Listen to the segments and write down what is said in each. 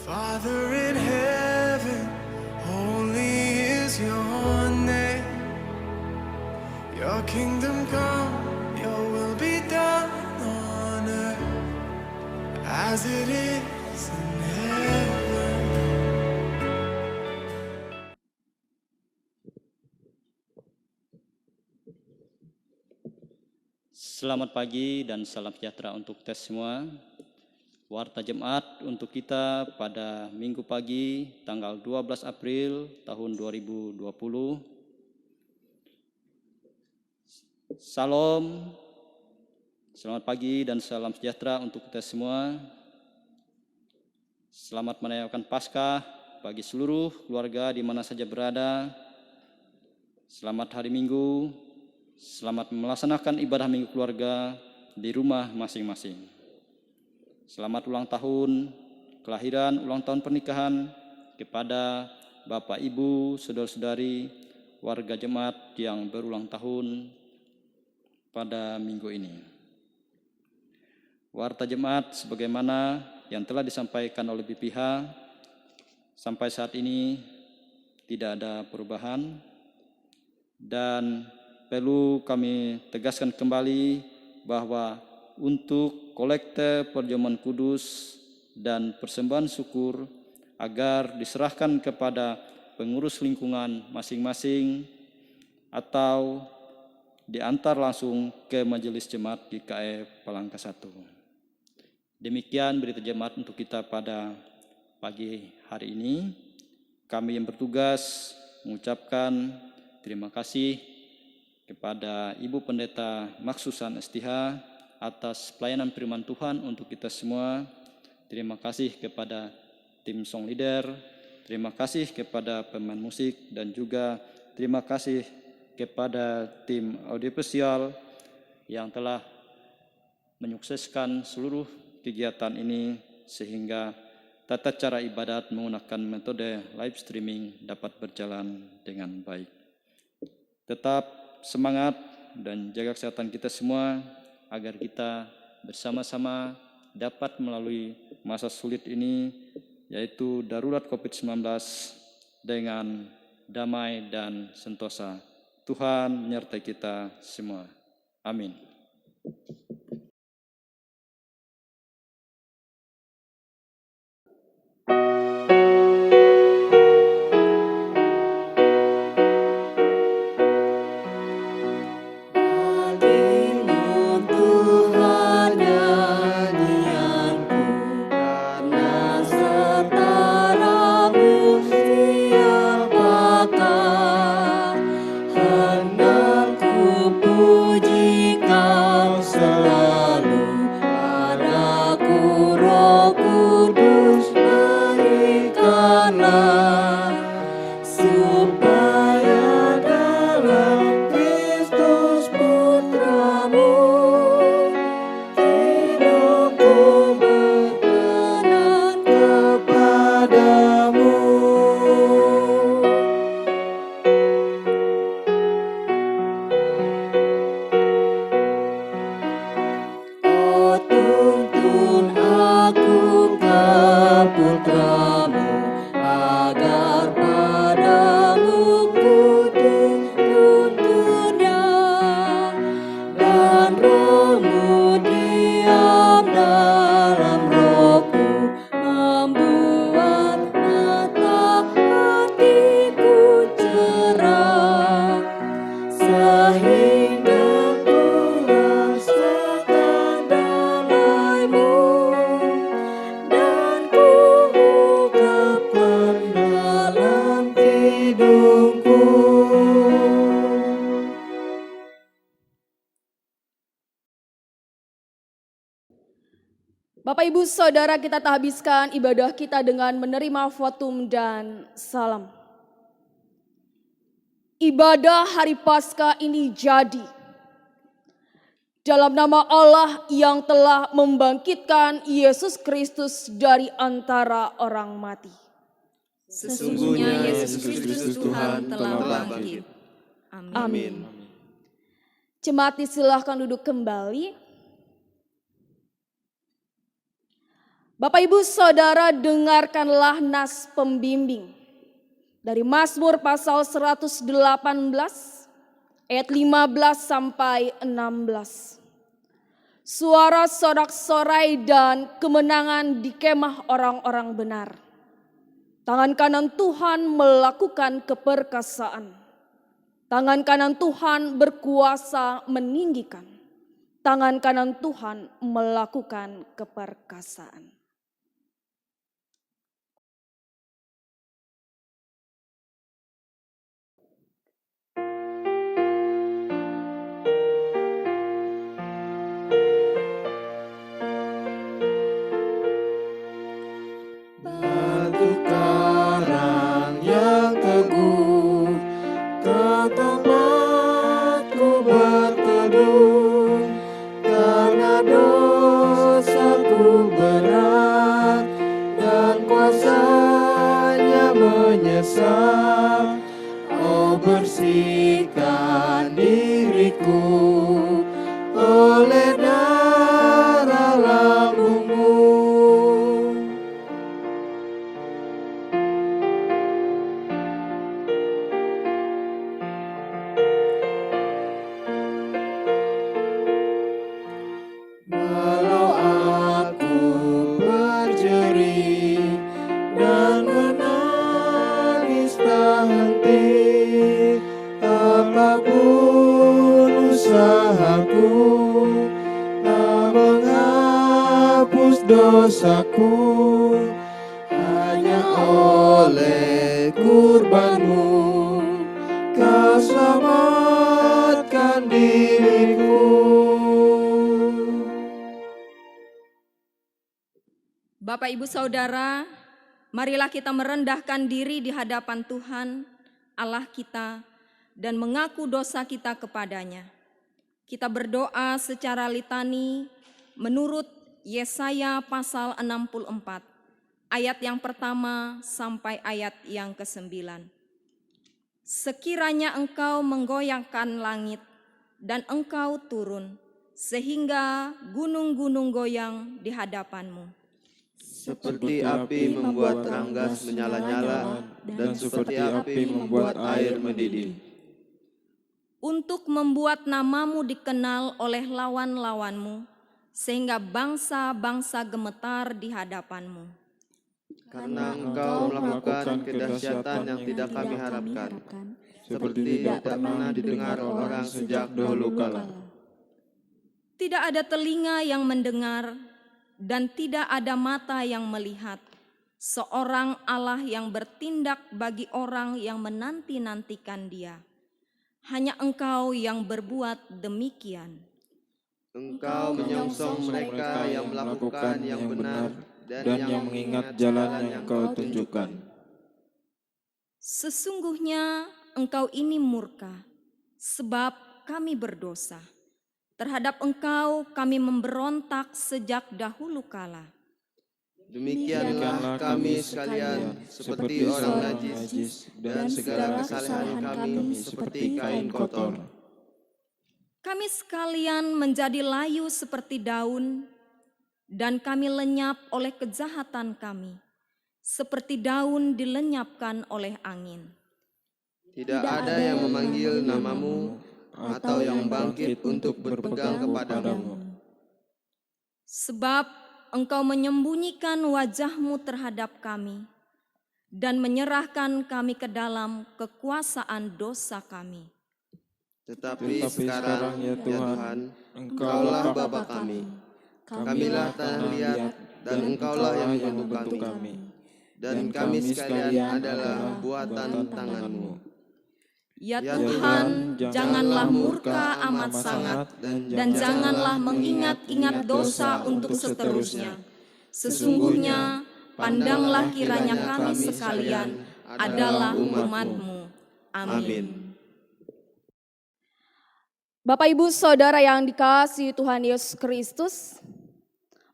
Father in heaven, holy is your name. Your kingdom come, your will be done on earth as it is in heaven. Selamat pagi dan salam sejahtera untuk kita semua. Warta Jemaat untuk kita pada Minggu pagi tanggal 12 April tahun 2020. Salam, selamat pagi dan salam sejahtera untuk kita semua. Selamat merayakan Paskah bagi seluruh keluarga di mana saja berada. Selamat hari Minggu, selamat melaksanakan ibadah Minggu keluarga di rumah masing-masing. Selamat ulang tahun kelahiran, ulang tahun pernikahan kepada Bapak, Ibu, saudara-saudari, warga jemaat yang berulang tahun pada minggu ini. Warta jemaat sebagaimana yang telah disampaikan oleh BPH, sampai saat ini tidak ada perubahan dan perlu kami tegaskan kembali bahwa untuk kolekte perjamuan kudus dan persembahan syukur agar diserahkan kepada pengurus lingkungan masing-masing atau diantar langsung ke Majelis Jemaat GKI Palangka 1. Demikian berita jemaat untuk kita pada pagi hari ini. Kami yang bertugas mengucapkan terima kasih kepada Ibu Pendeta Maksusan STH atas pelayanan firman Tuhan untuk kita semua. Terima kasih kepada tim song leader, terima kasih kepada pemain musik, dan juga terima kasih kepada tim audiovisual yang telah menyukseskan seluruh kegiatan ini sehingga tata cara ibadat menggunakan metode live streaming dapat berjalan dengan baik. Tetap semangat dan jaga kesehatan kita semua agar kita bersama-sama dapat melalui masa sulit ini, yaitu darurat COVID-19 dengan damai dan sentosa. Tuhan menyertai kita semua. Amin. Bapak Ibu Saudara, kita tak habiskan ibadah kita dengan menerima votum dan salam. Ibadah hari Paskah ini jadi dalam nama Allah yang telah membangkitkan Yesus Kristus dari antara orang mati. Sesungguhnya Yesus Kristus Tuhan telah bangkit. Amin. Jemaat disilahkan duduk kembali. Bapak Ibu Saudara, dengarkanlah nas pembimbing dari Mazmur pasal 118 ayat 15 sampai 16. Suara sorak-sorai dan kemenangan di kemah orang-orang benar. Tangan kanan Tuhan melakukan keperkasaan. Tangan kanan Tuhan berkuasa meninggikan. Tangan kanan Tuhan melakukan keperkasaan. Batu karang yang teguh, ke tempatku berteduh, karena dosaku berat dan kuasanya menyesal. Oh, bersihkan diriku oleh darah lambungmu. Walau aku berjerih dan menangis tak henti, apapun usahaku tak menghapus dosaku, hanya oleh kurbanmu kau selamatkan diriku. Bapak, Ibu, Saudara, marilah kita merendahkan diri di hadapan Tuhan, Allah kita, dan mengaku dosa kita kepadanya. Kita berdoa secara litani menurut Yesaya pasal 64, ayat yang pertama sampai ayat yang ke-9. Sekiranya engkau menggoyangkan langit dan engkau turun, sehingga gunung-gunung goyang di hadapanmu. Seperti api membuat terang gas menyala-nyala, dan seperti api membuat air mendidih. Untuk membuat namamu dikenal oleh lawan-lawanmu, sehingga bangsa-bangsa gemetar di hadapanmu. Karena engkau melakukan kedahsyatan yang tidak kami harapkan, seperti tidak pernah didengar orang sejak dahulu kala. Tidak ada telinga yang mendengar, dan tidak ada mata yang melihat seorang Allah yang bertindak bagi orang yang menanti-nantikan Dia. Hanya Engkau yang berbuat demikian. Engkau menyongsong mereka yang melakukan yang benar dan yang mengingat jalan yang Engkau tunjukkan. Sesungguhnya Engkau ini murka, sebab kami berdosa. Terhadap Engkau kami memberontak sejak dahulu kala. Demikianlah kami sekalian seperti orang najis, dan segala kesalahan kami seperti kain kotor. Kami sekalian menjadi layu seperti daun, dan kami lenyap oleh kejahatan kami, seperti daun dilenyapkan oleh angin. Tidak ada yang memanggil namamu, atau yang bangkit untuk berpegang kepadamu. Sebab Engkau menyembunyikan wajah-Mu terhadap kami dan menyerahkan kami ke dalam kekuasaan dosa kami. Tetapi sekarang ya Tuhan, Engkaulah Bapa kami. Kamilah tanah liat, dan Engkaulah yang membentuk kami. Dan kami sekalian adalah buatan tangan-Mu. Ya Tuhan, janganlah murka amat sangat, dan janganlah mengingat-ingat dosa untuk seterusnya. Sesungguhnya, pandanglah kiranya kami sekalian adalah umat-Mu. Amin. Bapak Ibu Saudara yang dikasihi Tuhan Yesus Kristus,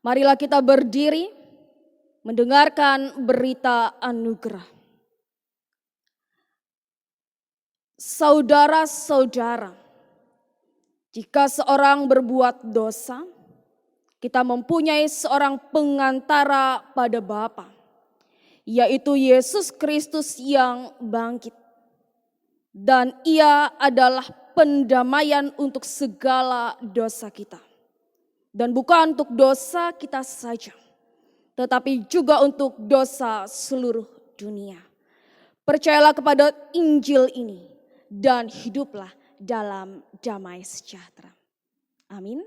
marilah kita berdiri mendengarkan berita anugerah. Saudara-saudara, jika seorang berbuat dosa, kita mempunyai seorang pengantara pada Bapa, yaitu Yesus Kristus yang bangkit. Dan Ia adalah pendamaian untuk segala dosa kita. Dan bukan untuk dosa kita saja, tetapi juga untuk dosa seluruh dunia. Percayalah kepada Injil ini dan hiduplah dalam damai sejahtera. Amin.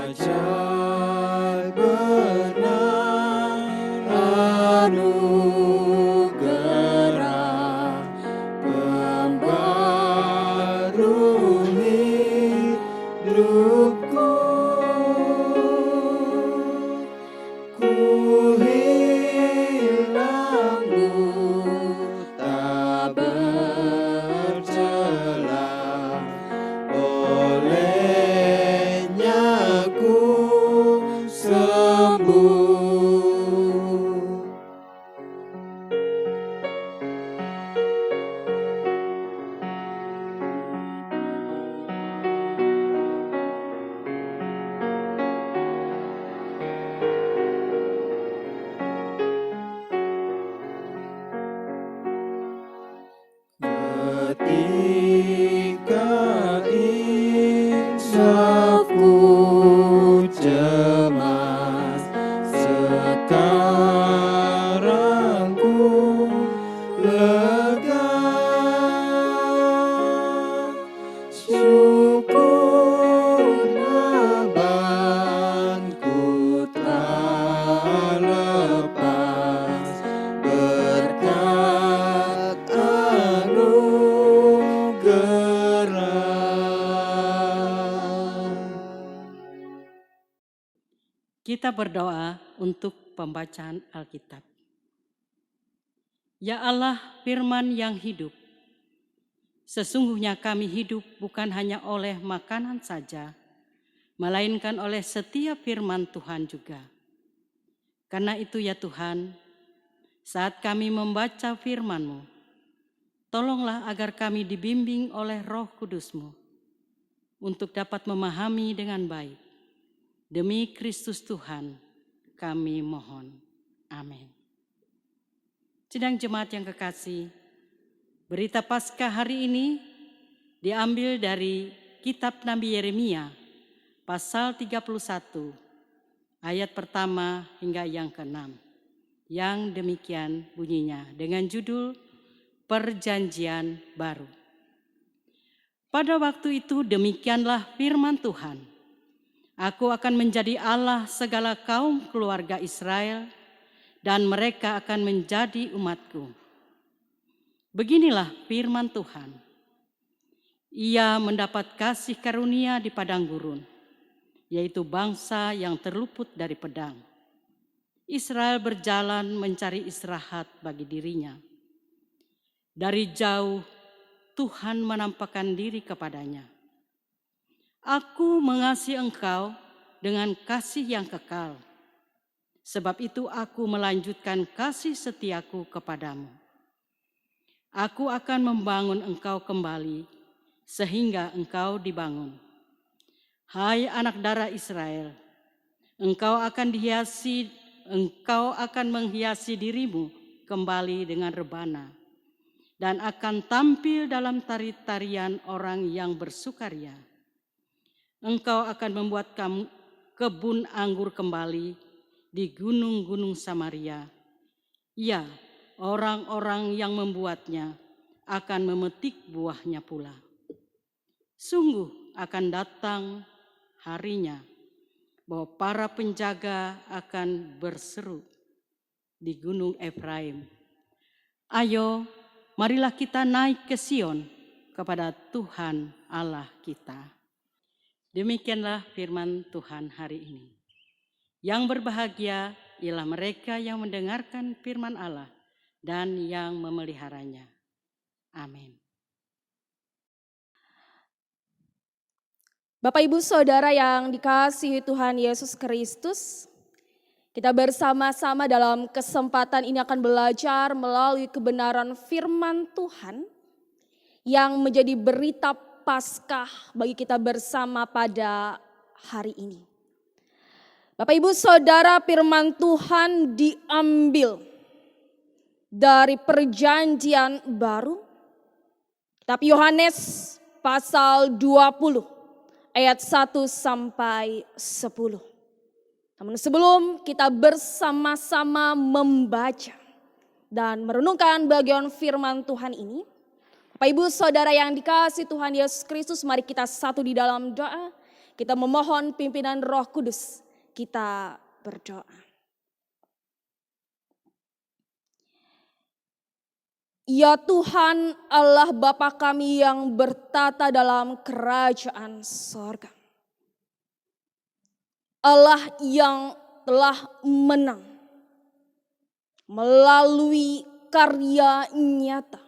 Ajaib benar anugerah pembaru hidupku. Ku hilangmu tak bercelah, olehnya ku sembuh. Ketika insafku cemas, sekarang ku lega. Syukur bebanku telah lepas berkat anugerah. Kita berdoa untuk pembacaan Alkitab. Ya Allah, firman yang hidup, sesungguhnya kami hidup bukan hanya oleh makanan saja, melainkan oleh setiap firman Tuhan juga. Karena itu ya Tuhan, saat kami membaca firman-Mu, tolonglah agar kami dibimbing oleh Roh Kudus-Mu untuk dapat memahami dengan baik. Demi Kristus Tuhan, kami mohon. Amin. Sidang jemaat yang kekasih, berita Paskah hari ini diambil dari kitab Nabi Yeremia, pasal 31, ayat pertama hingga yang ke-6. Yang demikian bunyinya dengan judul Perjanjian Baru. Pada waktu itu demikianlah firman Tuhan. Aku akan menjadi Allah segala kaum keluarga Israel, dan mereka akan menjadi umatku. Beginilah firman Tuhan. Ia mendapat kasih karunia di padang gurun, yaitu bangsa yang terluput dari pedang. Israel berjalan mencari istirahat bagi dirinya. Dari jauh Tuhan menampakkan diri kepadanya. Aku mengasihi engkau dengan kasih yang kekal. Sebab itu aku melanjutkan kasih setiaku kepadamu. Aku akan membangun engkau kembali sehingga engkau dibangun. Hai anak darah Israel, engkau akan menghiasi dirimu kembali dengan rebana dan akan tampil dalam tari-tarian orang yang bersukaria. Engkau akan membuat kebun anggur kembali di gunung-gunung Samaria. Ya, orang-orang yang membuatnya akan memetik buahnya pula. Sungguh akan datang harinya bahwa para penjaga akan berseru di gunung Efraim. Ayo, marilah kita naik ke Sion kepada Tuhan Allah kita. Demikianlah firman Tuhan hari ini. Yang berbahagia ialah mereka yang mendengarkan firman Allah dan yang memeliharanya. Amin. Bapak Ibu Saudara yang dikasihi Tuhan Yesus Kristus, kita bersama-sama dalam kesempatan ini akan belajar melalui kebenaran firman Tuhan yang menjadi berita Paskah bagi kita bersama pada hari ini. Bapak Ibu Saudara, firman Tuhan diambil dari Perjanjian Baru, kitab Yohanes pasal 20 ayat 1 sampai 10. Namun sebelum kita bersama-sama membaca dan merenungkan bagian firman Tuhan ini, Bapak Ibu Saudara yang dikasihi Tuhan Yesus Kristus, mari kita satu di dalam doa. Kita memohon pimpinan Roh Kudus. Kita berdoa. Ya Tuhan Allah Bapa kami yang bertata dalam kerajaan sorga. Allah yang telah menang melalui karya nyata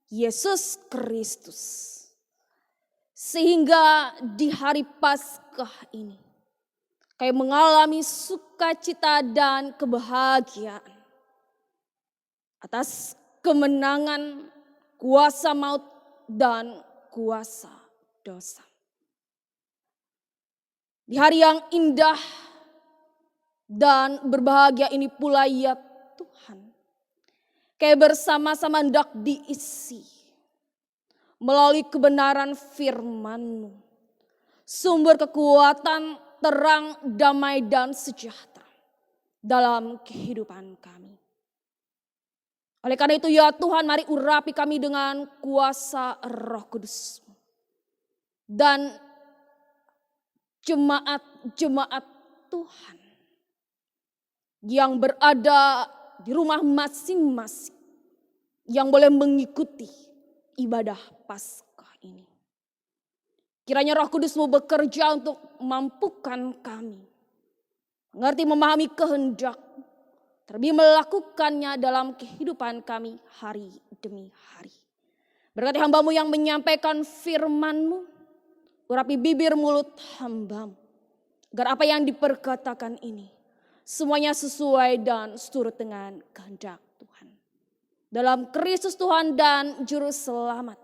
Yesus Kristus. Sehingga di hari Paskah ini kami mengalami sukacita dan kebahagiaan atas kemenangan kuasa maut dan kuasa dosa. Di hari yang indah dan berbahagia ini pula ya Tuhan, kayak bersama-sama hendak diisi melalui kebenaran firman-Mu, sumber kekuatan, terang, damai dan sejahtera dalam kehidupan kami. Oleh karena itu ya Tuhan, mari urapi kami dengan kuasa Roh Kudus. Dan jemaat-jemaat Tuhan yang berada di rumah masing-masing yang boleh mengikuti ibadah Paskah ini. Kiranya Roh Kudus-Mu bekerja untuk mampukan kami mengerti, memahami kehendak, terlebih melakukannya dalam kehidupan kami hari demi hari. Berkati hamba-Mu yang menyampaikan firman-Mu, urapi bibir mulut hamba-Mu, agar apa yang diperkatakan ini semuanya sesuai dan seturut dengan kehendak Tuhan. Dalam Kristus Tuhan dan Juru Selamat,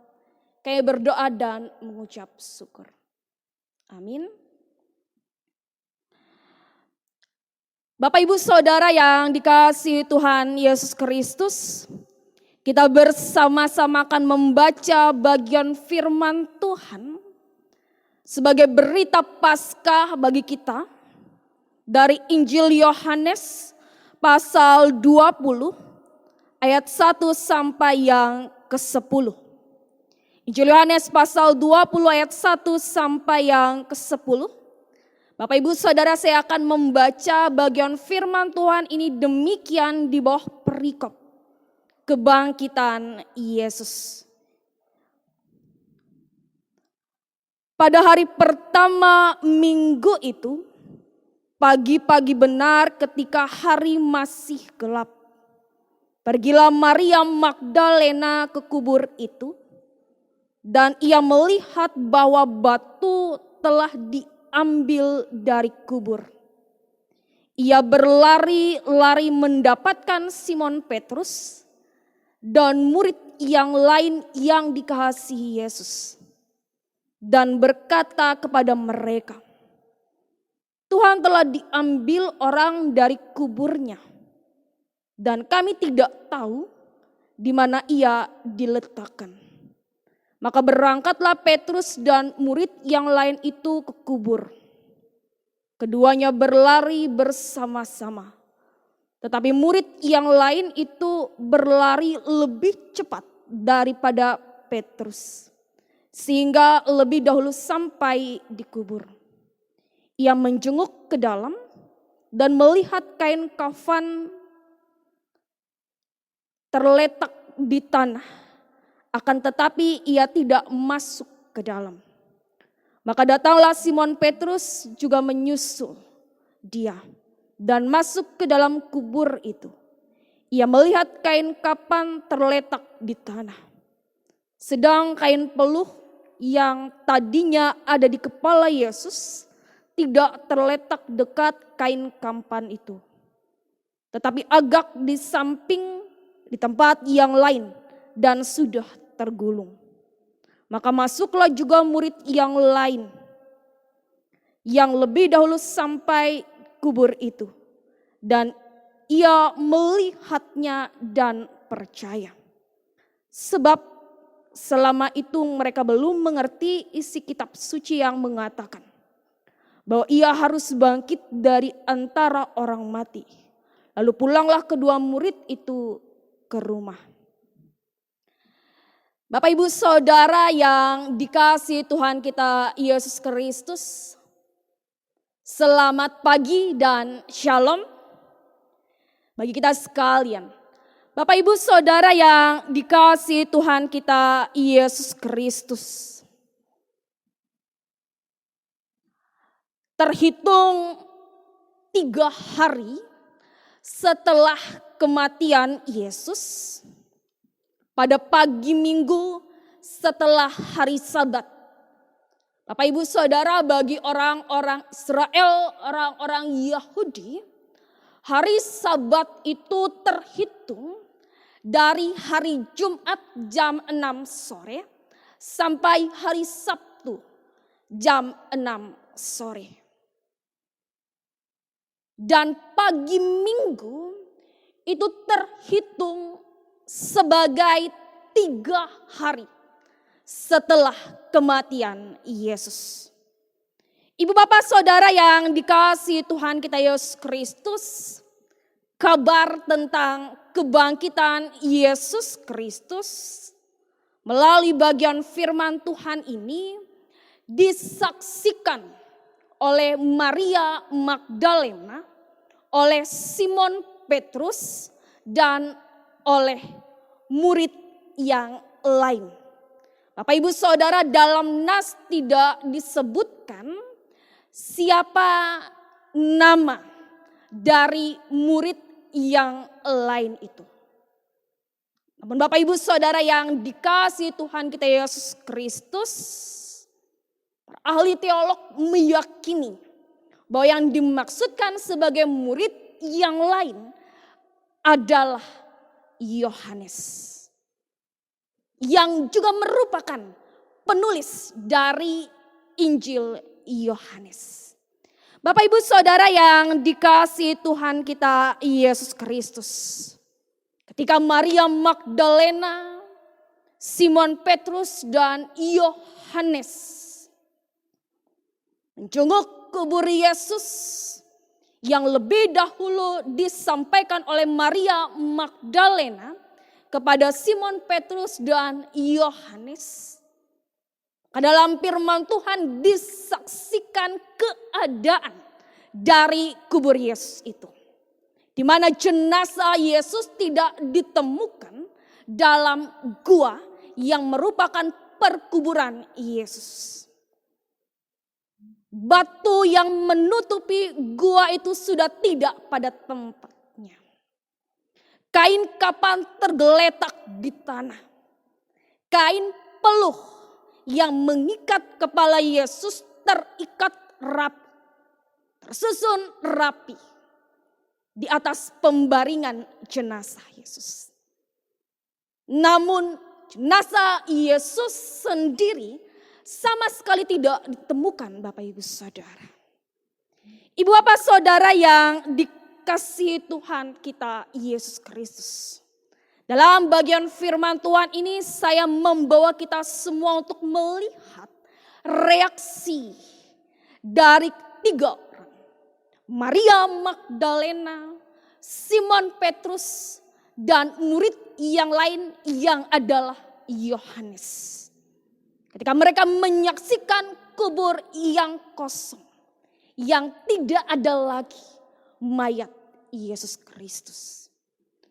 kami berdoa dan mengucap syukur. Amin. Bapak Ibu Saudara yang dikasihi Tuhan Yesus Kristus, kita bersama-sama akan membaca bagian firman Tuhan sebagai berita Paskah bagi kita dari Injil Yohanes pasal 20 ayat 1 sampai yang ke-10. Injil Yohanes pasal 20 ayat 1 sampai yang ke-10. Bapak Ibu Saudara, saya akan membaca bagian firman Tuhan ini demikian di bawah perikop kebangkitan Yesus. Pada hari pertama minggu itu, pagi-pagi benar ketika hari masih gelap, pergilah Maria Magdalena ke kubur itu, dan ia melihat bahwa batu telah diambil dari kubur. Ia berlari-lari mendapatkan Simon Petrus dan murid yang lain yang dikasihi Yesus, dan berkata kepada mereka, Tuhan telah diambil orang dari kuburnya, dan kami tidak tahu di mana ia diletakkan. Maka berangkatlah Petrus dan murid yang lain itu ke kubur. Keduanya berlari bersama-sama. Tetapi murid yang lain itu berlari lebih cepat daripada Petrus, sehingga lebih dahulu sampai di kubur. Ia menjenguk ke dalam dan melihat kain kafan terletak di tanah. Akan tetapi ia tidak masuk ke dalam. Maka datanglah Simon Petrus juga menyusul dia dan masuk ke dalam kubur itu. Ia melihat kain kapan terletak di tanah. Sedang kain peluh yang tadinya ada di kepala Yesus tidak terletak dekat kain kapan itu, tetapi agak di samping di tempat yang lain dan sudah tergulung. Maka masuklah juga murid yang lain yang lebih dahulu sampai kubur itu, dan ia melihatnya dan percaya. Sebab selama itu mereka belum mengerti isi kitab suci yang mengatakan bahwa ia harus bangkit dari antara orang mati. Lalu pulanglah kedua murid itu ke rumah. Bapak Ibu Saudara yang dikasihi Tuhan kita Yesus Kristus, selamat pagi dan shalom bagi kita sekalian. Bapak Ibu Saudara yang dikasihi Tuhan kita Yesus Kristus. Terhitung 3 hari setelah kematian Yesus, pada pagi Minggu setelah hari Sabat. Bapak Ibu Saudara, bagi orang-orang Israel, orang-orang Yahudi, hari Sabat itu terhitung dari hari Jumat jam 6 sore sampai hari Sabtu jam 6 sore. Dan pagi Minggu itu terhitung sebagai 3 hari setelah kematian Yesus. Ibu bapak saudara yang dikasihi Tuhan kita Yesus Kristus, kabar tentang kebangkitan Yesus Kristus melalui bagian firman Tuhan ini disaksikan oleh Maria Magdalena, oleh Simon Petrus, dan oleh murid yang lain. Bapak Ibu Saudara, dalam nas tidak disebutkan siapa nama dari murid yang lain itu. Namun Bapak Ibu Saudara yang dikasihi Tuhan kita Yesus Kristus, ahli teolog meyakini bahwa yang dimaksudkan sebagai murid yang lain adalah Yohanes, yang juga merupakan penulis dari Injil Yohanes. Bapak Ibu Saudara yang dikasihi Tuhan kita Yesus Kristus, ketika Maria Magdalena, Simon Petrus, dan Yohanes menjenguk kubur Yesus yang lebih dahulu disampaikan oleh Maria Magdalena kepada Simon Petrus dan Yohanes. Dalam firman Tuhan disaksikan keadaan dari kubur Yesus itu, di mana jenazah Yesus tidak ditemukan dalam gua yang merupakan perkuburan Yesus. Batu yang menutupi gua itu sudah tidak pada tempatnya. Kain kapan tergeletak di tanah. Kain peluh yang mengikat kepala Yesus terikat rapi, tersusun rapi di atas pembaringan jenazah Yesus. Namun jenazah Yesus sendiri sama sekali tidak ditemukan, Bapak Ibu Saudara. Ibu bapak saudara yang dikasihi Tuhan kita Yesus Kristus. Dalam bagian firman Tuhan ini saya membawa kita semua untuk melihat reaksi dari 3 orang. Maria Magdalena, Simon Petrus, dan murid yang lain yang adalah Yohanes. Ketika mereka menyaksikan kubur yang kosong, yang tidak ada lagi mayat Yesus Kristus.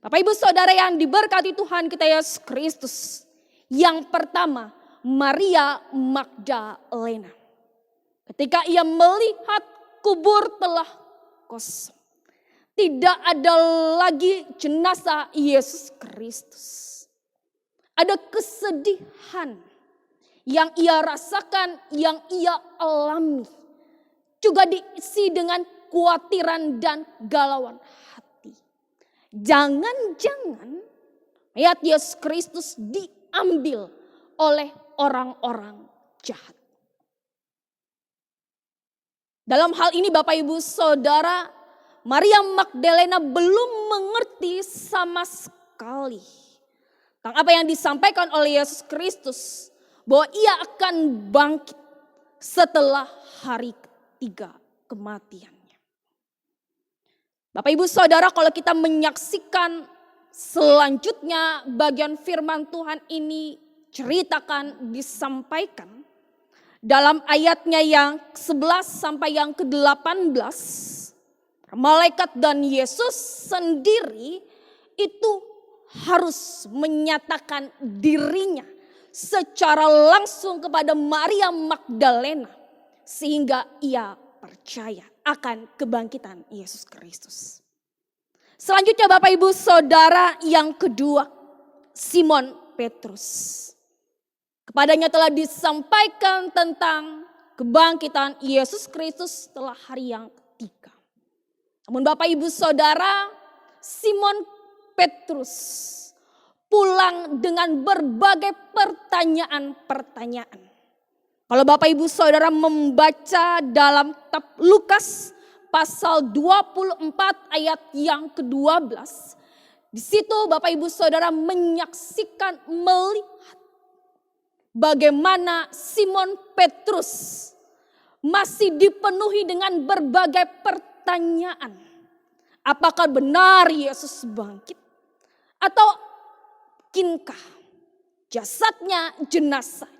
Bapak Ibu Saudara yang diberkati Tuhan kita Yesus Kristus. Yang pertama, Maria Magdalena. Ketika ia melihat kubur telah kosong, tidak ada lagi jenazah Yesus Kristus. Ada kesedihan yang ia rasakan, yang ia alami. Juga diisi dengan kekhawatiran dan galauan hati. Jangan-jangan mayat Yesus Kristus diambil oleh orang-orang jahat. Dalam hal ini Bapak Ibu Saudara, Maria Magdalena belum mengerti sama sekali tentang apa yang disampaikan oleh Yesus Kristus, bahwa ia akan bangkit setelah hari ketiga kematiannya. Bapak Ibu Saudara, kalau kita menyaksikan selanjutnya bagian firman Tuhan ini ceritakan, disampaikan dalam ayatnya yang 11 sampai yang ke-18, malaikat dan Yesus sendiri itu harus menyatakan dirinya secara langsung kepada Maria Magdalena sehingga ia percaya akan kebangkitan Yesus Kristus. Selanjutnya Bapak Ibu Saudara, yang kedua, Simon Petrus. Kepadanya telah disampaikan tentang kebangkitan Yesus Kristus setelah hari yang ketiga. Namun Bapak Ibu Saudara, Simon Petrus pulang dengan berbagai pertanyaan-pertanyaan. Kalau Bapak Ibu Saudara membaca dalam kitab Lukas pasal 24 ayat yang ke-12. Di situ Bapak Ibu Saudara menyaksikan, melihat bagaimana Simon Petrus masih dipenuhi dengan berbagai pertanyaan. Apakah benar Yesus bangkit? Atau mungkinkah jasadnya, jenazah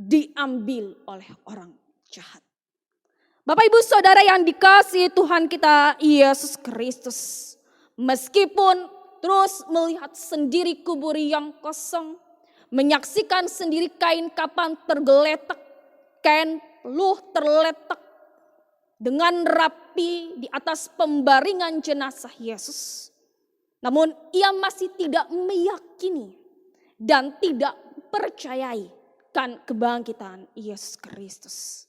diambil oleh orang jahat? Bapak Ibu Saudara yang dikasihi Tuhan kita Yesus Kristus, meskipun terus melihat sendiri kubur yang kosong, menyaksikan sendiri kain kapan tergeletak, kain peluh terletak dengan rapi di atas pembaringan jenazah Yesus, namun ia masih tidak meyakini dan tidak percayai kan kebangkitan Yesus Kristus.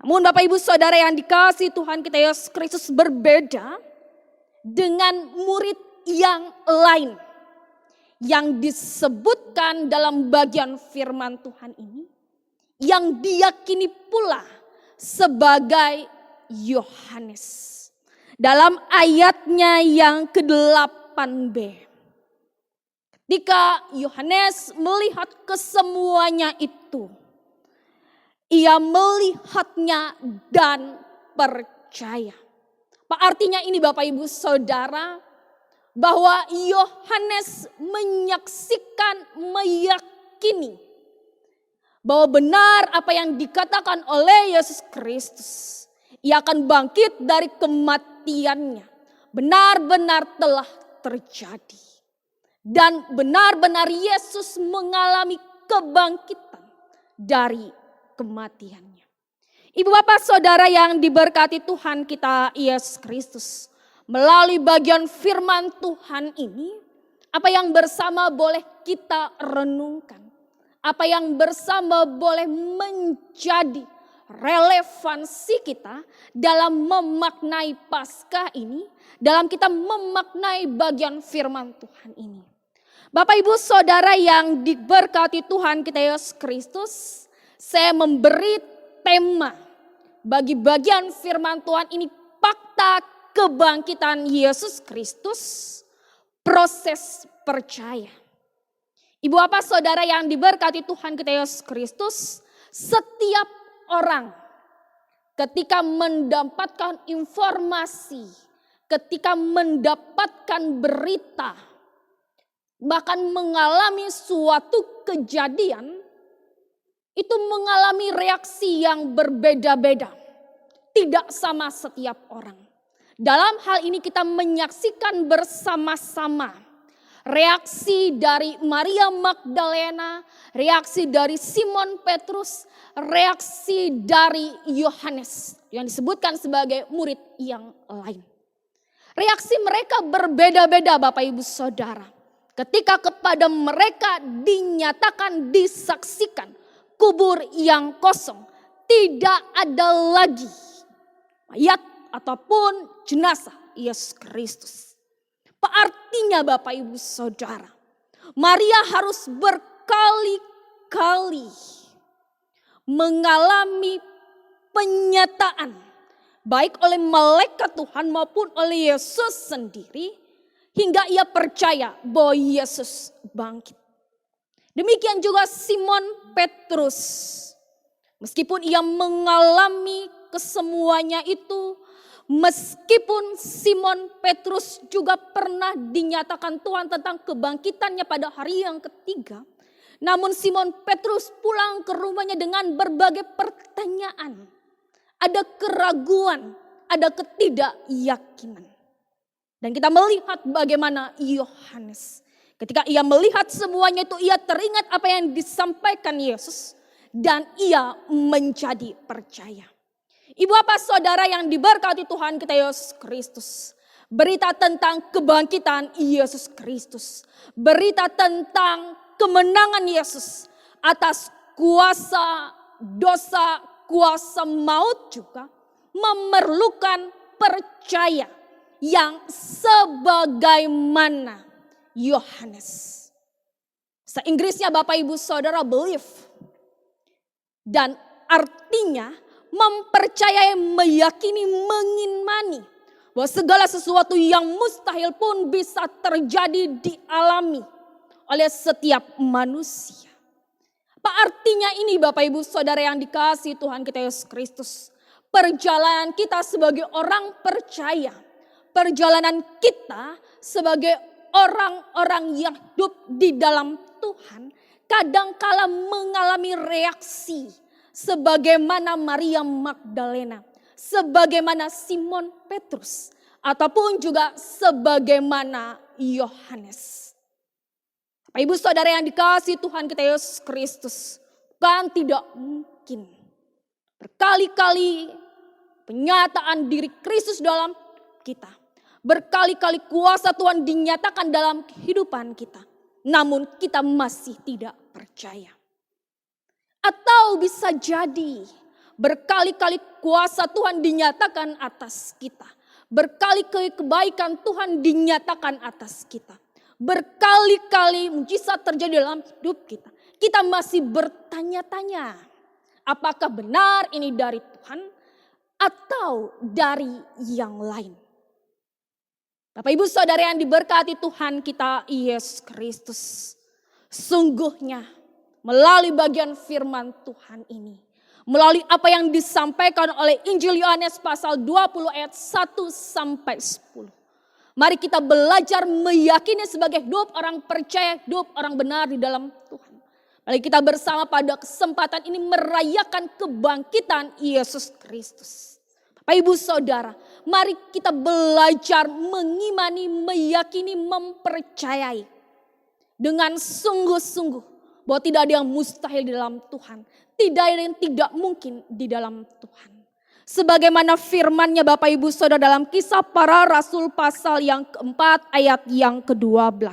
Namun Bapak Ibu Saudara yang dikasihi Tuhan kita Yesus Kristus berbeda dengan murid yang lain yang disebutkan dalam bagian firman Tuhan ini, yang diyakini pula sebagai Yohanes. Dalam ayatnya yang ke-8b. Ketika Yohanes melihat kesemuanya itu, ia melihatnya dan percaya. Apa artinya ini Bapak Ibu Saudara? Bahwa Yohanes menyaksikan, meyakini bahwa benar apa yang dikatakan oleh Yesus Kristus. Ia akan bangkit dari kematiannya. Benar-benar telah terjadi. Dan benar-benar Yesus mengalami kebangkitan dari kematiannya. Ibu bapak saudara yang diberkati Tuhan kita Yesus Kristus. Melalui bagian firman Tuhan ini, apa yang bersama boleh kita renungkan. Apa yang bersama boleh menjadi relevansi kita dalam memaknai Paskah ini. Dalam kita memaknai bagian firman Tuhan ini. Bapak ibu saudara yang diberkati Tuhan kita Yesus Kristus. Saya memberi tema bagi bagian firman Tuhan ini, fakta kebangkitan Yesus Kristus, proses percaya. Ibu bapak saudara yang diberkati Tuhan kita Yesus Kristus, setiap orang ketika mendapatkan informasi, ketika mendapatkan berita, bahkan mengalami suatu kejadian, itu mengalami reaksi yang berbeda-beda. Tidak sama setiap orang. Dalam hal ini kita menyaksikan bersama-sama reaksi dari Maria Magdalena, reaksi dari Simon Petrus, reaksi dari Yohanes yang disebutkan sebagai murid yang lain. Reaksi mereka berbeda-beda Bapak Ibu Saudara. Ketika kepada mereka dinyatakan, disaksikan kubur yang kosong. Tidak ada lagi mayat ataupun jenazah Yesus Kristus. Apa artinya Bapak Ibu Saudara? Maria harus berkali-kali mengalami penyataan baik oleh malaikat Tuhan maupun oleh Yesus sendiri hingga ia percaya bahwa Yesus bangkit. Demikian juga Simon Petrus. Meskipun ia mengalami kesemuanya itu, meskipun Simon Petrus juga pernah dinyatakan Tuhan tentang kebangkitannya pada hari yang ketiga, namun Simon Petrus pulang ke rumahnya dengan berbagai pertanyaan. Ada keraguan, ada ketidakyakinan. Dan kita melihat bagaimana Yohanes, ketika ia melihat semuanya itu, ia teringat apa yang disampaikan Yesus dan ia menjadi percaya. Ibu bapak saudara yang diberkati Tuhan kita Yesus Kristus, berita tentang kebangkitan Yesus Kristus, berita tentang kemenangan Yesus atas kuasa dosa, kuasa maut juga memerlukan percaya yang sebagaimana Yohanes. Se-Inggrisnya Bapak Ibu Saudara believe. Dan artinya mempercayai, meyakini, mengimani bahwa segala sesuatu yang mustahil pun bisa terjadi, dialami oleh setiap manusia. Apa artinya ini Bapak Ibu Saudara yang dikasihi Tuhan kita Yesus Kristus? Perjalanan kita sebagai orang percaya, perjalanan kita sebagai orang-orang yang hidup di dalam Tuhan, kadangkala mengalami reaksi sebagaimana Maria Magdalena, sebagaimana Simon Petrus, ataupun juga sebagaimana Yohanes. Bapak Ibu Saudara yang dikasihi Tuhan kita Yesus Kristus, kan tidak mungkin berkali-kali penyataan diri Kristus dalam kita, berkali-kali kuasa Tuhan dinyatakan dalam kehidupan kita, namun kita masih tidak percaya. Atau bisa jadi berkali-kali kuasa Tuhan dinyatakan atas kita, berkali-kali kebaikan Tuhan dinyatakan atas kita, berkali-kali mujizat terjadi dalam hidup kita. Kita masih bertanya-tanya, apakah benar ini dari Tuhan atau dari yang lain? Bapak Ibu Saudara yang diberkati Tuhan kita Yesus Kristus, sungguhnya melalui bagian firman Tuhan ini, melalui apa yang disampaikan oleh Injil Yohanes pasal 20 ayat 1 sampai 10. Mari kita belajar meyakini sebagai hidup orang percaya, hidup orang benar di dalam Tuhan. Mari kita bersama pada kesempatan ini merayakan kebangkitan Yesus Kristus. Bapak Ibu Saudara, mari kita belajar mengimani, meyakini, mempercayai dengan sungguh-sungguh bahwa tidak ada yang mustahil di dalam Tuhan, tidak ada yang tidak mungkin di dalam Tuhan. Sebagaimana firman-Nya Bapak Ibu Saudara dalam Kisah Para Rasul pasal yang keempat ayat yang ke-12.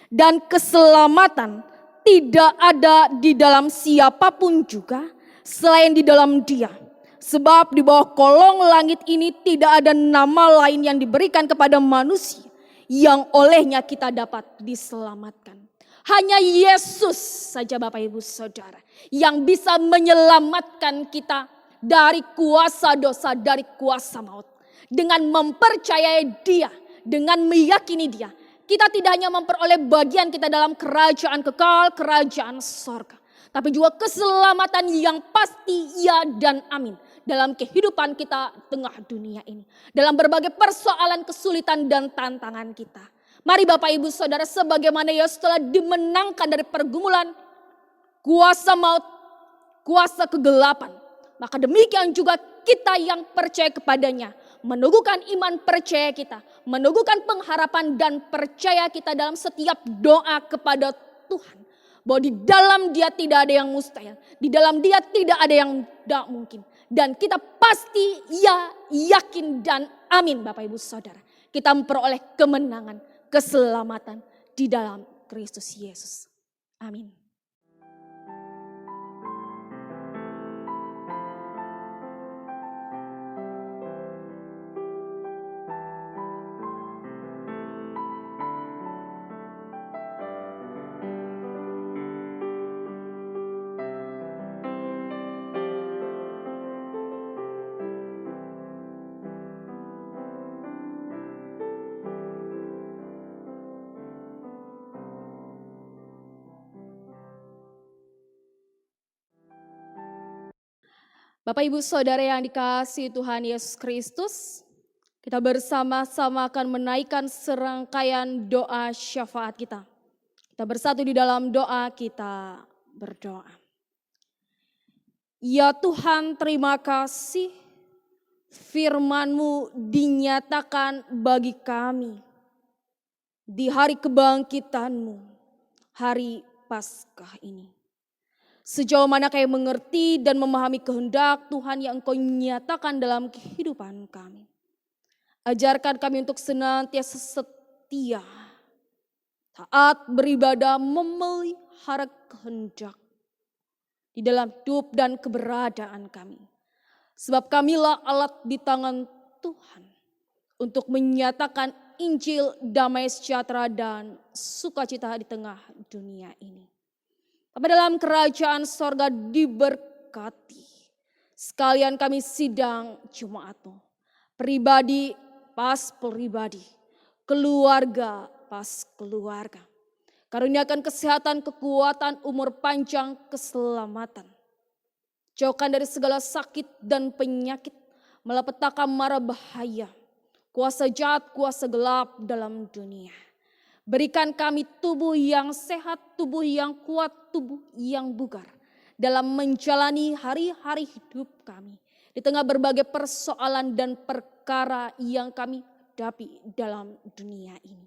Dan keselamatan tidak ada di dalam siapapun juga selain di dalam Dia. Sebab di bawah kolong langit ini tidak ada nama lain yang diberikan kepada manusia yang olehnya kita dapat diselamatkan. Hanya Yesus saja Bapak Ibu Saudara yang bisa menyelamatkan kita dari kuasa dosa, dari kuasa maut. Dengan mempercayai Dia, dengan meyakini Dia, kita tidak hanya memperoleh bagian kita dalam kerajaan kekal, kerajaan sorga, tapi juga keselamatan yang pasti ya dan amin dalam kehidupan kita tengah dunia ini, dalam berbagai persoalan, kesulitan dan tantangan kita. Mari Bapak Ibu Saudara, sebagaimana Yesus telah dimenangkan dari pergumulan kuasa maut, kuasa kegelapan, maka demikian juga kita yang percaya kepadanya, meneguhkan iman percaya kita, meneguhkan pengharapan dan percaya kita dalam setiap doa kepada Tuhan. Bahwa di dalam Dia tidak ada yang mustahil, di dalam Dia tidak ada yang tidak mungkin. Dan kita pasti ya, yakin dan amin Bapak Ibu Saudara. kita memperoleh kemenangan, keselamatan di dalam Kristus Yesus. Amin. Bapak Ibu Saudara yang dikasihi Tuhan Yesus Kristus, kita bersama-sama akan menaikkan serangkaian doa syafaat kita. Kita bersatu di dalam doa, kita berdoa. Ya Tuhan, terima kasih firman-Mu dinyatakan bagi kami di hari kebangkitan-Mu, hari Paskah ini. Sejauh mana kami mengerti dan memahami kehendak Tuhan yang Engkau nyatakan dalam kehidupan kami. Ajarkan kami untuk senantiasa setia, taat beribadah, memelihara kehendak di dalam hidup dan keberadaan kami. Sebab kamilah alat di tangan Tuhan untuk menyatakan Injil, damai sejahtera dan sukacita di tengah dunia ini. Bapak dalam kerajaan sorga diberkati. Sekalian kami sidang Jumat-Mu. Pribadi pas pribadi. Keluarga pas keluarga. Karuniakan kesehatan, kekuatan, umur panjang, keselamatan. Jauhkan dari segala sakit dan penyakit. Malapetaka, mara bahaya. Kuasa jahat, kuasa gelap dalam dunia. Berikan kami tubuh yang sehat, tubuh yang kuat, tubuh yang bugar. Dalam menjalani hari-hari hidup kami. Di tengah berbagai persoalan dan perkara yang kami hadapi dalam dunia ini.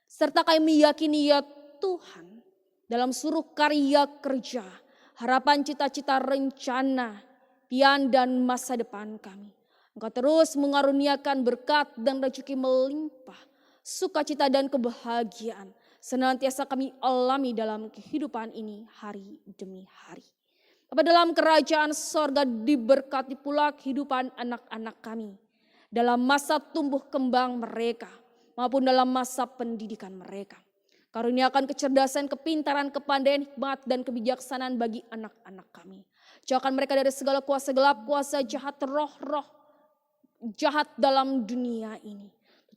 Serta kami meyakini ya Tuhan, dalam seluruh karya kerja, harapan, cita-cita, rencana, pian dan masa depan kami. Engkau terus mengaruniakan berkat dan rezeki melimpah. Sukacita dan kebahagiaan senantiasa kami alami dalam kehidupan ini hari demi hari. Bapak dalam kerajaan sorga diberkati pula kehidupan anak-anak kami. Dalam masa tumbuh kembang mereka maupun dalam masa pendidikan mereka. Karuniakan kecerdasan, kepintaran, kepandaian, hikmat dan kebijaksanaan bagi anak-anak kami. Jauhkan mereka dari segala kuasa gelap, kuasa jahat, roh-roh jahat dalam dunia ini.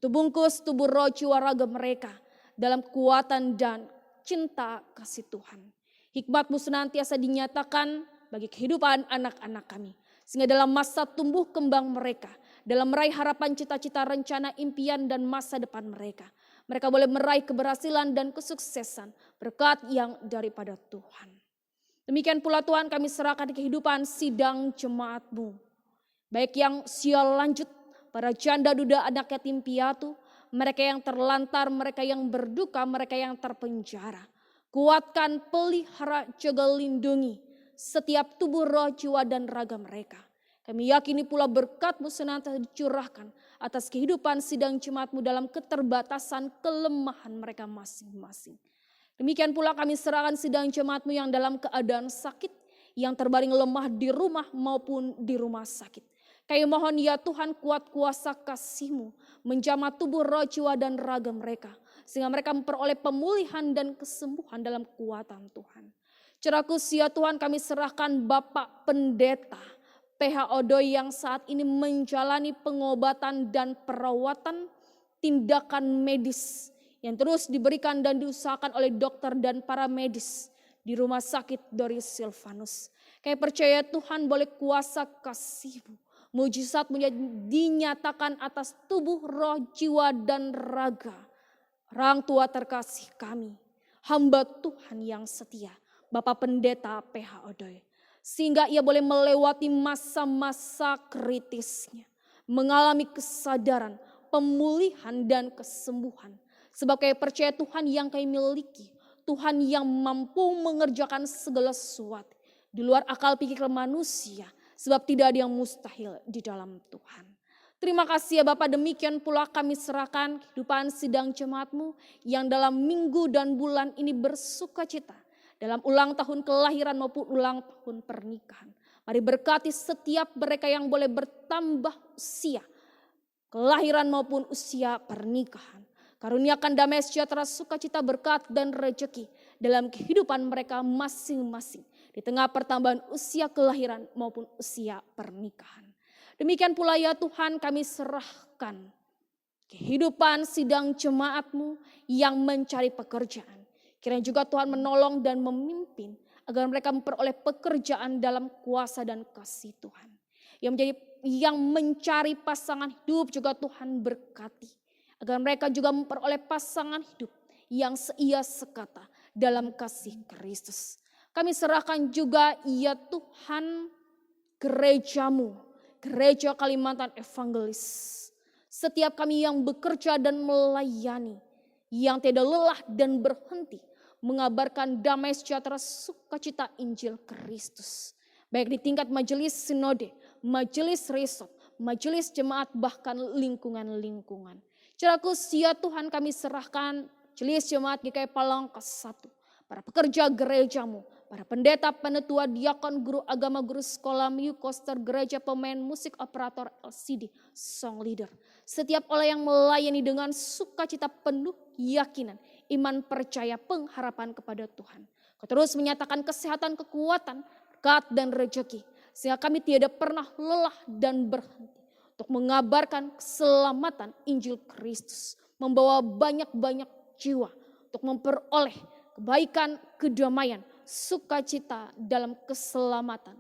Bungkus tubuh roh jiwa raga mereka dalam kekuatan dan cinta kasih Tuhan. Hikmat-Mu senantiasa dinyatakan bagi kehidupan anak-anak kami. Sehingga dalam masa tumbuh kembang mereka, dalam meraih harapan, cita-cita, rencana, impian dan masa depan mereka. Mereka boleh meraih keberhasilan dan kesuksesan berkat yang daripada Tuhan. Demikian pula Tuhan kami serahkan kehidupan sidang jemaat-Mu. Baik yang usia lanjut, para janda duda anak yatim piatu, mereka yang terlantar, mereka yang berduka, mereka yang terpenjara. Kuatkan, pelihara, jaga, lindungi setiap tubuh, roh, jiwa dan raga mereka. Kami yakini pula berkat-Mu senantiasa dicurahkan atas kehidupan sidang jemaat-Mu dalam keterbatasan kelemahan mereka masing-masing. Demikian pula kami serahkan sidang jemaat-Mu yang dalam keadaan sakit, yang terbaring lemah di rumah maupun di rumah sakit. Kami mohon ya Tuhan kuat kuasa kasih-Mu menjamah tubuh, roh, jiwa dan raga mereka. Sehingga mereka memperoleh pemulihan dan kesembuhan dalam kekuatan Tuhan. Cerakus ya Tuhan kami serahkan Bapak Pendeta PH Odoy yang saat ini menjalani pengobatan dan perawatan tindakan medis. Yang terus diberikan dan diusahakan oleh dokter dan para medis di rumah sakit Doris Silvanus. Kami percaya Tuhan boleh kuasa kasih-Mu. Mujizat dinyatakan atas tubuh, roh, jiwa, dan raga. Orang tua terkasih kami, hamba Tuhan yang setia, Bapak Pendeta PH Odoy. Sehingga ia boleh melewati masa-masa kritisnya. Mengalami kesadaran, pemulihan, dan kesembuhan. Sebab kami percaya Tuhan yang kami miliki. Tuhan yang mampu mengerjakan segala sesuatu. Di luar akal pikir manusia. Sebab tidak ada yang mustahil di dalam Tuhan. Terima kasih ya Bapak, demikian pula kami serahkan kehidupan sidang jemaat-Mu yang dalam minggu dan bulan ini bersuka cita dalam ulang tahun kelahiran maupun ulang tahun pernikahan. Mari berkati setiap mereka yang boleh bertambah usia kelahiran maupun usia pernikahan. Karuniakan damai sejahtera, sukacita, berkat dan rejeki dalam kehidupan mereka masing-masing di tengah pertambahan usia kelahiran maupun usia pernikahan. Demikian pula ya Tuhan, kami serahkan kehidupan sidang jemaat-Mu yang mencari pekerjaan. Kiranya juga Tuhan menolong dan memimpin agar mereka memperoleh pekerjaan dalam kuasa dan kasih Tuhan. Yang mencari pasangan hidup juga Tuhan berkati. Agar mereka juga memperoleh pasangan hidup yang seia sekata dalam kasih Kristus. Kami serahkan juga ya Tuhan gereja-Mu, Gereja Kalimantan Evangelis. Setiap kami yang bekerja dan melayani, yang tidak lelah dan berhenti mengabarkan damai sejahtera sukacita Injil Kristus. Baik di tingkat majelis sinode, majelis resort, majelis jemaat, bahkan lingkungan-lingkungan. Cerakus ya Tuhan, kami serahkan majelis jemaat GKI Palangka 1, para pekerja gereja-Mu, para pendeta, penetua, diakon, guru agama, guru sekolah, music koster, gereja, pemain musik, operator LCD, song leader. Setiap orang yang melayani dengan sukacita penuh keyakinan, iman, percaya, pengharapan kepada Tuhan. Kau terus menyatakan kesehatan, kekuatan, berkat dan rejeki. Sehingga kami tidak pernah lelah dan berhenti untuk mengabarkan keselamatan Injil Kristus. Membawa banyak-banyak jiwa untuk memperoleh kebaikan, kedamaian, sukacita dalam keselamatan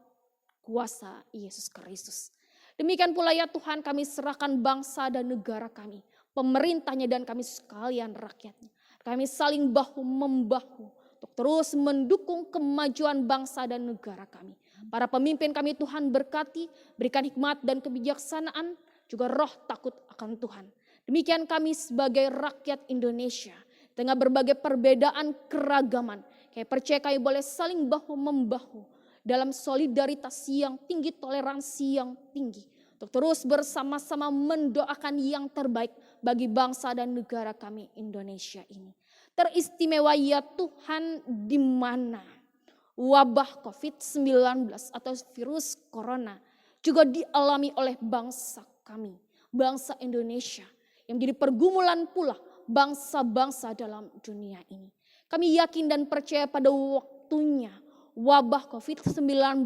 kuasa Yesus Kristus. Demikian pula ya Tuhan, kami serahkan bangsa dan negara kami, pemerintahnya dan kami sekalian rakyatnya. Kami saling bahu-membahu untuk terus mendukung kemajuan bangsa dan negara kami. Para pemimpin kami Tuhan berkati, berikan hikmat dan kebijaksanaan, juga roh takut akan Tuhan. Demikian kami sebagai rakyat Indonesia, tengah berbagai perbedaan keragaman, kayak percaya kami boleh saling bahu-membahu dalam solidaritas yang tinggi, toleransi yang tinggi, untuk terus bersama-sama mendoakan yang terbaik bagi bangsa dan negara kami Indonesia ini. Teristimewa ya Tuhan, di mana wabah COVID-19 atau virus corona juga dialami oleh bangsa kami, bangsa Indonesia, yang menjadi pergumulan pula bangsa-bangsa dalam dunia ini. Kami yakin dan percaya pada waktunya wabah COVID-19,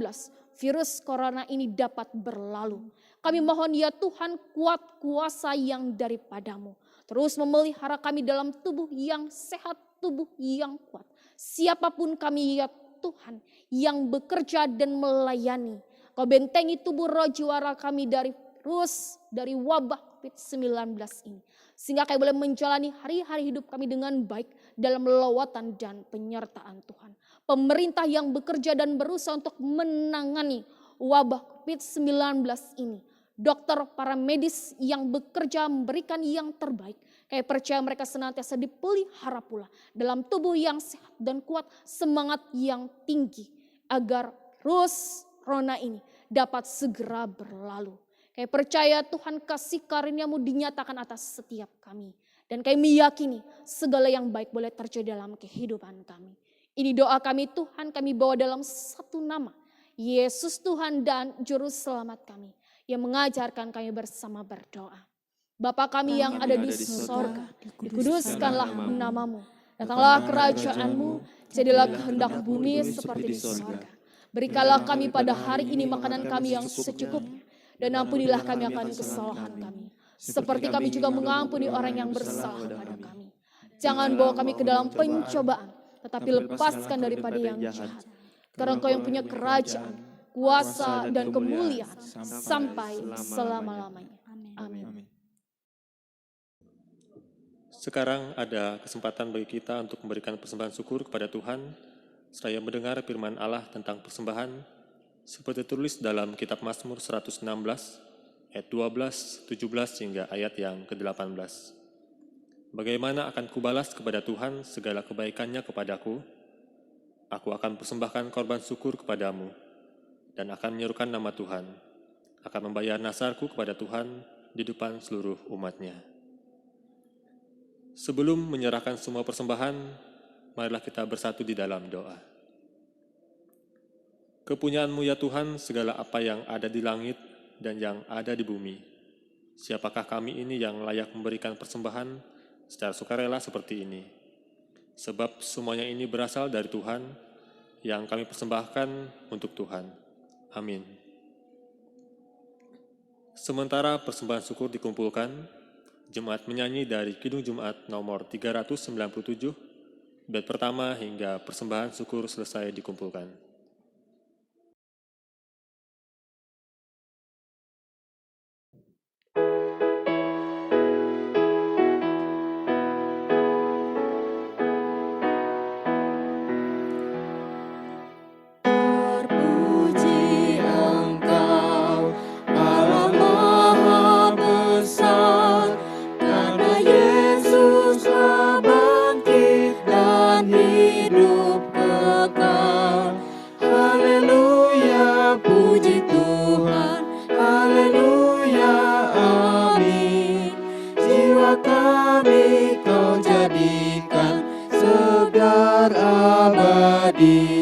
virus corona ini dapat berlalu. Kami mohon ya Tuhan, kuat kuasa yang daripada-Mu. Terus memelihara kami dalam tubuh yang sehat, tubuh yang kuat. Siapapun kami ya Tuhan yang bekerja dan melayani, Kau bentengi tubuh roh jiwa kami dari virus, dari wabah COVID-19 ini. Sehingga kami boleh menjalani hari-hari hidup kami dengan baik dalam lawatan dan penyertaan Tuhan. Pemerintah yang bekerja dan berusaha untuk menangani wabah COVID-19 ini. Dokter, para medis yang bekerja memberikan yang terbaik. Kami percaya mereka senantiasa dipelihara pula dalam tubuh yang sehat dan kuat, semangat yang tinggi. Agar virus corona ini dapat segera berlalu. Kami percaya Tuhan, kasih karunia-Mu dinyatakan atas setiap kami. Dan kami meyakini segala yang baik boleh terjadi dalam kehidupan kami. Ini doa kami Tuhan, kami bawa dalam satu nama. Yesus Tuhan dan Juru Selamat kami, yang mengajarkan kami bersama berdoa. Bapa kami yang ada di sorga, dikuduskanlah nama-Mu. Datanglah kerajaan-Mu, jadilah kehendak bumi seperti di sorga. Berikanlah kami pada hari ini makanan kami yang secukupnya, dan ampunilah kami akan kesalahan kami, seperti kami juga mengampuni orang yang bersalah pada kami. Jangan bawa kami ke dalam pencobaan, tetapi lepaskan daripada yang jahat. Karena Engkau yang punya kerajaan, kuasa dan kemuliaan sampai selama-lamanya. Amin. Sekarang ada kesempatan bagi kita untuk memberikan persembahan syukur kepada Tuhan, seraya mendengar firman Allah tentang persembahan, seperti tertulis dalam kitab Mazmur 116, ayat 12, 17 hingga ayat yang ke-18. Bagaimana akan kubalas kepada Tuhan segala kebaikannya kepadaku? Aku akan persembahkan korban syukur kepadamu, dan akan menyerukan nama Tuhan, akan membayar nasarku kepada Tuhan di depan seluruh umatnya. Sebelum menyerahkan semua persembahan, marilah kita bersatu di dalam doa. Kepunyaan-Mu ya Tuhan, segala apa yang ada di langit dan yang ada di bumi. Siapakah kami ini yang layak memberikan persembahan secara sukarela seperti ini? Sebab semuanya ini berasal dari Tuhan, yang kami persembahkan untuk Tuhan. Amin. Sementara persembahan syukur dikumpulkan, jemaat menyanyi dari Kidung Jumat nomor 397, bait pertama hingga persembahan syukur selesai dikumpulkan. Terpuji Engkau, Allah Maha Besar, karena Yesus telah bangkit dan hidup kekal. Haleluya, puji Tuhan, haleluya, amin. Jiwa kami Kau jadikan segar abadi.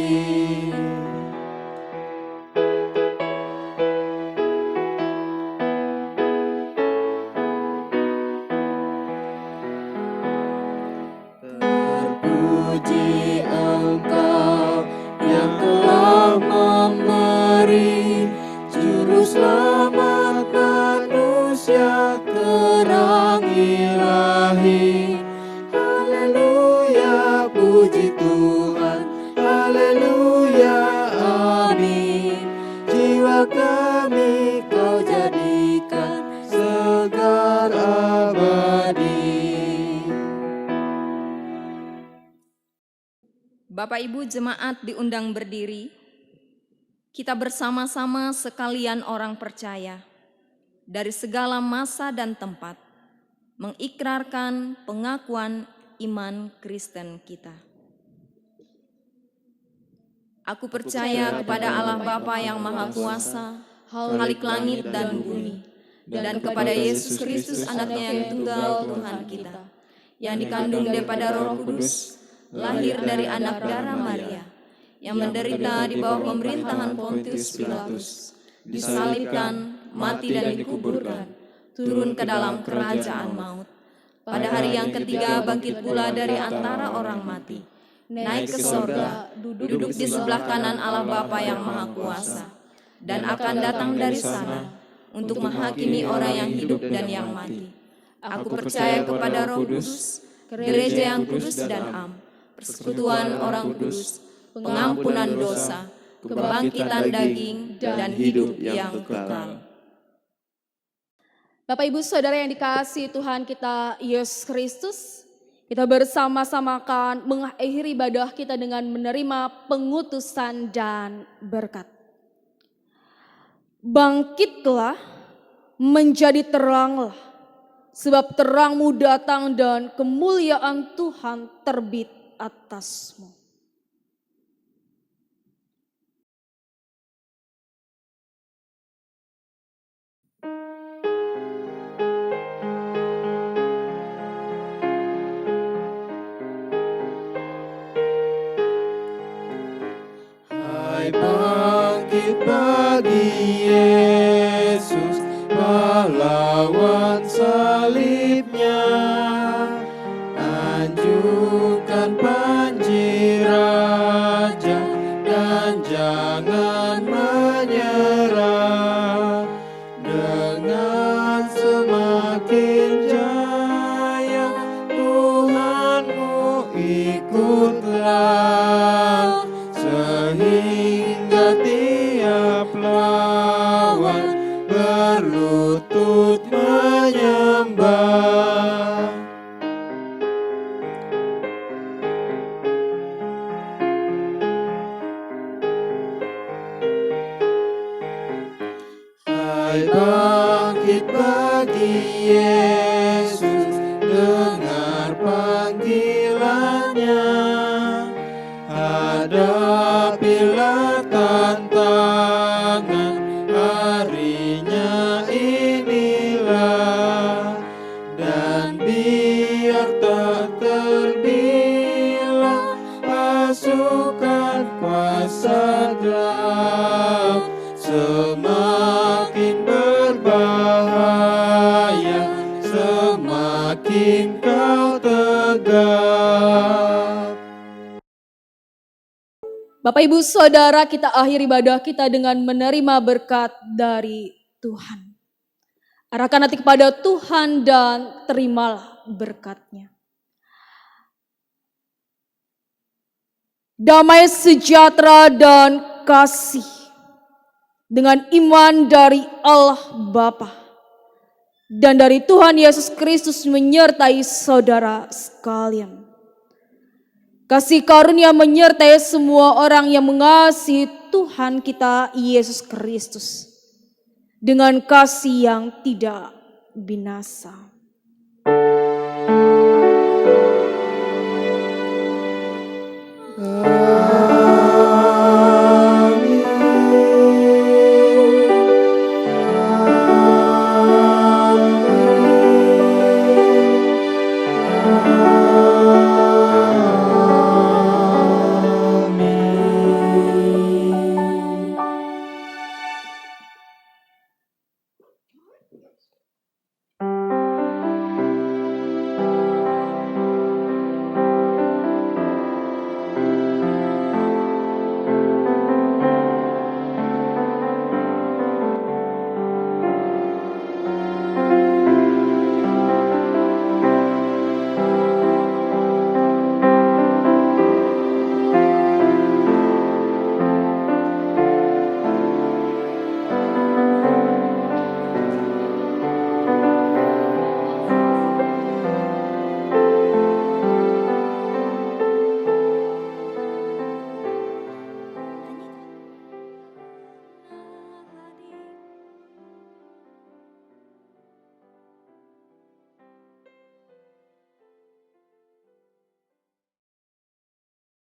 Terpuji Engkau yang telah memberi juru selamat manusia terang ilahi. Haleluya, puji Tuhan, haleluya, amin. Jiwa kami Kau jadikan segar abadi. Bapak Ibu jemaat diundang berdiri. Kita bersama-sama sekalian orang percaya dari segala masa dan tempat mengikrarkan pengakuan iman Kristen kita. Aku percaya kepada Allah Bapa yang Maha Kuasa, Khalik langit dan bumi, dan kepada Yesus Kristus anaknya yang tunggal Tuhan kita, yang dikandung daripada Roh Kudus, lahir dari anak darah Maria, yang menderita di bawah pemerintahan Pontius Pilatus, disalibkan, mati dan dikuburkan, turun ke dalam kerajaan maut. Pada hari yang ketiga bangkit pula dari antara orang mati, naik ke sorga, duduk di sebelah kanan Allah Bapa yang Maha Kuasa, dan akan datang dari sana untuk menghakimi orang yang hidup dan yang mati. Aku percaya kepada Roh Kudus, gereja yang kudus dan am, persekutuan orang kudus, pengampunan dosa, kebangkitan daging, dan hidup yang kekal. Bapak Ibu Saudara yang dikasihi Tuhan kita Yesus Kristus, kita bersama-sama akan mengakhiri ibadah kita dengan menerima pengutusan dan berkat. Bangkitlah, menjadi teranglah, sebab terangmu datang dan kemuliaan Tuhan terbit atasmu. Hai bangkit bagi Yesus, pahlawan salibnya. Anjungkan panji raja dan jangan menyerah. Dengan semakin jaya Tuhanmu ikutlah, sehingga tiap lawan berlutut menyembah. Hai bangkit bagi Yesus, dengar panggilannya. Hadapilah tantangan, harinya inilah. Bapak Ibu Saudara, kita akhiri ibadah kita dengan menerima berkat dari Tuhan. Arahkan hati kepada Tuhan dan terimalah berkat-Nya. Damai sejahtera dan kasih dengan iman dari Allah Bapa dan dari Tuhan Yesus Kristus menyertai saudara sekalian. Kasih karunia menyertai semua orang yang mengasihi Tuhan kita Yesus Kristus dengan kasih yang tidak binasa.